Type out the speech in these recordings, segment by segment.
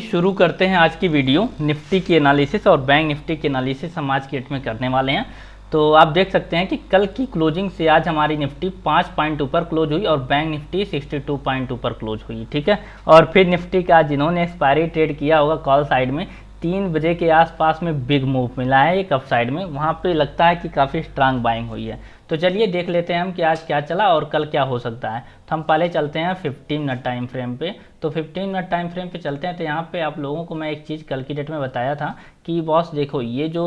शुरू करते हैं आज की वीडियो। निफ्टी की एनालिसिस और बैंक निफ्टी की एनालिसिस हम आज की डेट में करने वाले हैं। तो आप देख सकते हैं कि कल की क्लोजिंग से आज हमारी निफ्टी 5 पॉइंट ऊपर क्लोज हुई और बैंक निफ्टी 62 पॉइंट ऊपर क्लोज हुई। ठीक है, और फिर निफ्टी का जिन्होंने एक्सपायरी ट्रेड किया होगा कॉल साइड में 3 बजे के आसपास में बिग मूव मिला है एक अप साइड में, वहाँ पे लगता है कि काफ़ी स्ट्रांग बाइंग हुई है। तो चलिए देख लेते हैं हम कि आज क्या चला और कल क्या हो सकता है। तो हम पहले चलते हैं 15 मिनट टाइम फ्रेम पे। तो 15 मिनट टाइम फ्रेम पे चलते हैं। तो यहाँ पे आप लोगों को मैं एक चीज़ कल की डेट में बताया था कि बॉस देखो ये जो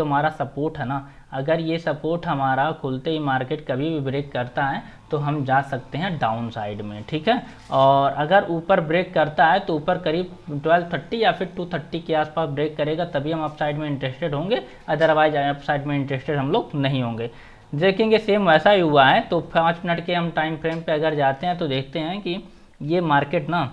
हमारा सपोर्ट है ना, अगर ये सपोर्ट हमारा खुलते ही मार्केट कभी भी ब्रेक करता है तो हम जा सकते हैं डाउन साइड में। ठीक है, और अगर ऊपर ब्रेक करता है तो ऊपर करीब 1230 या फिर 230 के आसपास ब्रेक करेगा तभी हम अप साइड में इंटरेस्टेड होंगे, अदरवाइज अप साइड में इंटरेस्टेड हम लोग नहीं होंगे। देखेंगे सेम वैसा ही हुआ है। तो 5 मिनट के हम टाइम फ्रेम पे अगर जाते हैं तो देखते हैं कि ये मार्केट ना,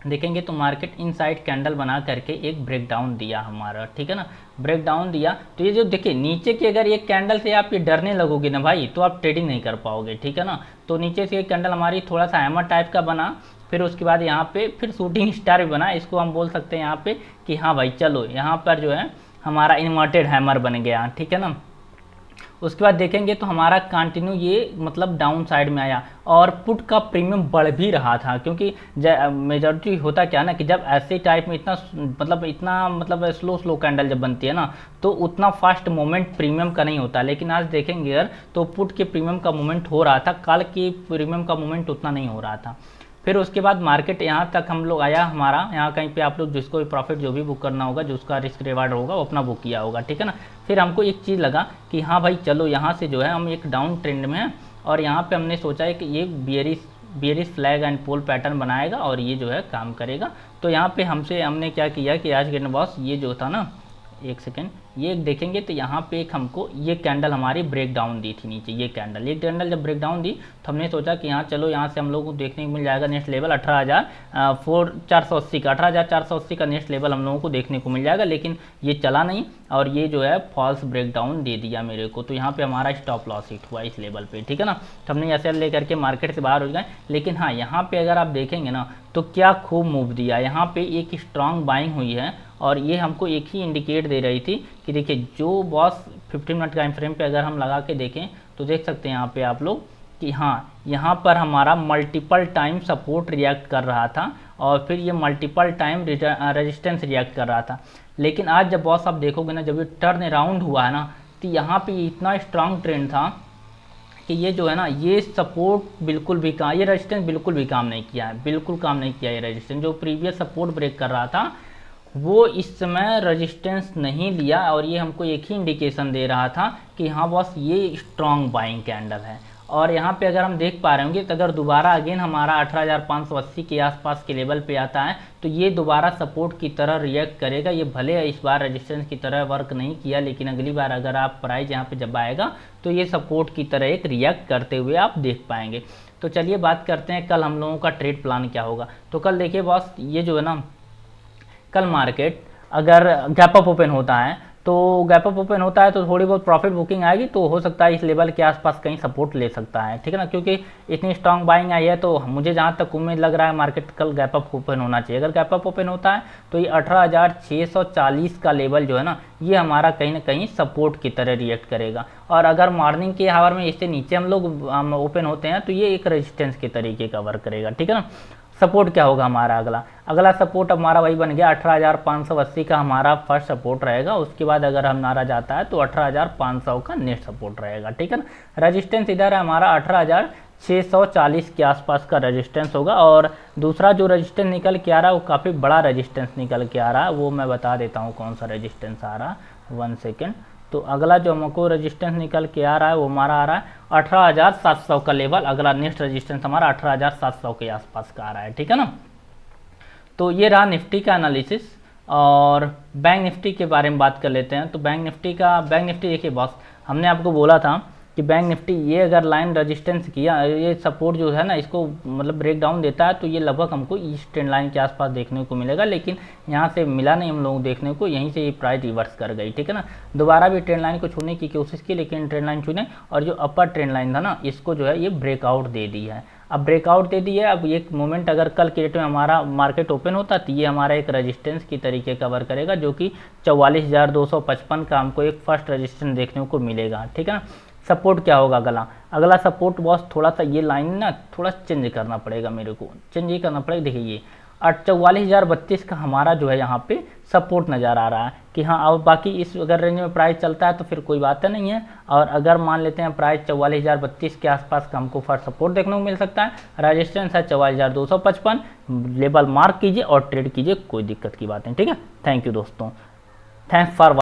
देखेंगे तो मार्केट इनसाइड कैंडल बना करके एक ब्रेक डाउन दिया हमारा। ठीक है ना, ब्रेक डाउन दिया तो ये जो देखिए नीचे की अगर एक कैंडल से आप ये डरने लगोगे ना भाई तो आप ट्रेडिंग नहीं कर पाओगे। ठीक है ना, तो नीचे से एक कैंडल हमारी थोड़ा सा हैमर टाइप का बना, फिर उसके बाद यहाँ पे फिर शूटिंग स्टार भी बना। इसको हम बोल सकते हैं यहाँ पे कि हाँ भाई चलो यहाँ पर जो है हमारा इन्वर्टेड हैमर बन गया। ठीक है ना, उसके बाद देखेंगे तो हमारा कंटिन्यू ये मतलब डाउन साइड में आया और पुट का प्रीमियम बढ़ भी रहा था, क्योंकि मेजॉरिटी होता क्या ना कि जब ऐसे टाइप में इतना स्लो कैंडल जब बनती है ना तो उतना फास्ट मोमेंट प्रीमियम का नहीं होता। लेकिन आज देखेंगे अगर तो पुट के प्रीमियम का मूवमेंट हो रहा था, कल की प्रीमियम का मूवमेंट उतना नहीं हो रहा था। फिर उसके बाद मार्केट यहाँ तक हम लोग आया हमारा, यहाँ कहीं पे आप लोग जिसको भी प्रॉफिट जो भी बुक करना होगा, जो उसका रिस्क रिवार्ड होगा वो अपना बुक किया होगा। ठीक है ना, फिर हमको एक चीज़ लगा कि हाँ भाई चलो यहाँ से जो है हम एक डाउन ट्रेंड में हैं और यहाँ पे हमने सोचा है कि ये bearish flag and pole pattern बनाएगा और ये जो है काम करेगा। तो यहाँ पे हमने क्या किया कि आज के बॉस ये जो था ना, एक सेकेंड, ये देखेंगे तो यहाँ पे एक हमको ये कैंडल हमारी ब्रेक डाउन दी थी नीचे। ये कैंडल जब ब्रेक डाउन दी तो हमने सोचा कि यहाँ चलो यहाँ से हम लोगों को देखने को मिल जाएगा नेक्स्ट लेवल 18,480 का 18,480 का नेक्स्ट लेवल हम लोगों को देखने को मिल जाएगा। लेकिन ये चला नहीं और ये जो है फॉल्स ब्रेक डाउन दे दिया मेरे को। तो यहाँ पे हमारा स्टॉप लॉस हिट हुआ इस लेवल पे। ठीक है ना, तो हमने ऐसे लेकर के मार्केट से बाहर हो गए। लेकिन हाँ यहाँ पे अगर आप देखेंगे ना तो क्या खूब मूव दिया, यहाँ पे एक स्ट्रांग बाइंग हुई है और ये हमको एक ही इंडिकेट दे रही थी कि देखिए जो बॉस 15 मिनट टाइम फ्रेम पे अगर हम लगा के देखें तो देख सकते हैं यहाँ पे आप लोग कि हाँ यहाँ पर हमारा मल्टीपल टाइम सपोर्ट रिएक्ट कर रहा था और फिर ये मल्टीपल टाइम रेजिस्टेंस रिएक्ट कर रहा था। लेकिन आज जब बॉस आप देखोगे ना, जब ये टर्न अराउंड हुआ है ना तो यहाँ पे इतना स्ट्रांग ट्रेंड था कि ये जो है ना ये सपोर्ट बिल्कुल भी काम, ये रेजिस्टेंस बिल्कुल भी काम नहीं किया है, बिल्कुल काम नहीं किया। ये रेजिस्टेंस जो प्रीवियस सपोर्ट ब्रेक कर रहा था वो इस समय रेजिस्टेंस नहीं लिया और ये हमको एक ही इंडिकेशन दे रहा था कि हाँ बॉस ये स्ट्रॉन्ग बाइंग कैंडल है। और यहाँ पे अगर हम देख पा रहे होंगे तो अगर दोबारा अगेन हमारा 18,580 के आसपास के लेवल पे आता है तो ये दोबारा सपोर्ट की तरह रिएक्ट करेगा। ये भले इस बार रेजिस्टेंस की तरह वर्क नहीं किया, लेकिन अगली बार अगर आप प्राइस यहाँ पे जब आएगा तो ये सपोर्ट की तरह एक रिएक्ट करते हुए आप देख पाएंगे। तो चलिए बात करते हैं कल हम लोगों का ट्रेड प्लान क्या होगा। तो कल देखिए बॉस ये जो है ना, कल मार्केट अगर गैप अप ओपन होता है तो थोड़ी बहुत प्रॉफिट बुकिंग आएगी तो हो सकता है इस लेवल के आसपास कहीं सपोर्ट ले सकता है। ठीक है ना, क्योंकि इतनी स्ट्रांग बाइंग आई है तो मुझे जहाँ तक उम्मीद लग रहा है मार्केट कल गैप अप ओपन होना चाहिए। अगर गैप अप ओपन होता है तो ये 18,640 का लेवल जो है ना ये हमारा कहीं ना कहीं सपोर्ट की तरह रिएक्ट करेगा। और अगर मॉर्निंग के आवर में इससे नीचे हम लोग ओपन होते हैं तो ये एक रेजिस्टेंस के तरीके का वर्क करेगा। ठीक है ना, सपोर्ट क्या होगा हमारा अगला सपोर्ट हमारा वही बन गया 18,580 का हमारा फर्स्ट सपोर्ट रहेगा। उसके बाद अगर हमारा जाता है तो 18,500 का नेक्स्ट सपोर्ट रहेगा। ठीक है ना, रेजिस्टेंस इधर है हमारा 18,640 के आसपास का रेजिस्टेंस होगा। और दूसरा जो रेजिस्टेंस निकल के आ रहा है वो काफ़ी बड़ा रेजिस्टेंस निकल के आ रहा है, वो मैं बता देता हूँ कौन सा रेजिस्टेंस आ रहा है। 1 सेकेंड। तो अगला जो हमको रेजिस्टेंस निकल के आ रहा है वो हमारा आ रहा है 18,700 का लेवल। अगला नेक्स्ट रेजिस्टेंस हमारा 18,700 के आसपास का आ रहा है। ठीक है ना, तो ये रहा निफ्टी का एनालिसिस। और बैंक निफ्टी के बारे में बात कर लेते हैं। तो बैंक निफ्टी देखिए बॉस, हमने आपको बोला था कि बैंक निफ्टी ये अगर लाइन रेजिस्टेंस किया, ये सपोर्ट जो है ना इसको मतलब ब्रेक डाउन देता है तो ये लगभग हमको इस ट्रेंड लाइन के आसपास देखने को मिलेगा। लेकिन यहाँ से मिला नहीं हम लोग देखने को, यहीं से ये प्राइस रिवर्स कर गई। ठीक है ना, दोबारा भी ट्रेंड लाइन को छूने की कोशिश की लेकिन ट्रेंड लाइन छूने और जो अपर ट्रेंड लाइन था ना इसको जो है ये ब्रेकआउट दे दी है। अब ब्रेकआउट दे दी है। अब एक मोमेंट अगर कल के डेट में हमारा मार्केट ओपन होता तो ये हमारा एक रेजिस्टेंस की तरीके कवर करेगा, जो कि 44,255 का हमको एक फर्स्ट रेजिस्टेंस देखने को मिलेगा, ठीक है ना। सपोर्ट क्या होगा अगला सपोर्ट बॉस, थोड़ा सा ये लाइन ना थोड़ा चेंज करना पड़ेगा मेरे को, चेंज ये करना पड़ेगा। देखिए ये 44,032 का हमारा जो है यहाँ पे सपोर्ट नज़र आ रहा है कि हाँ, अब बाकी इस अगर रेंज में प्राइस चलता है तो फिर कोई बात नहीं है। और अगर मान लेते हैं प्राइस 44,032 के आसपास का हमको फर्स्ट सपोर्ट देखने को मिल सकता है। रेजिस्टेंस है 44,255, लेवल मार्क कीजिए और ट्रेड कीजिए, कोई दिक्कत की बात नहीं, ठीक है। थैंक यू दोस्तों, थैंक्स फॉर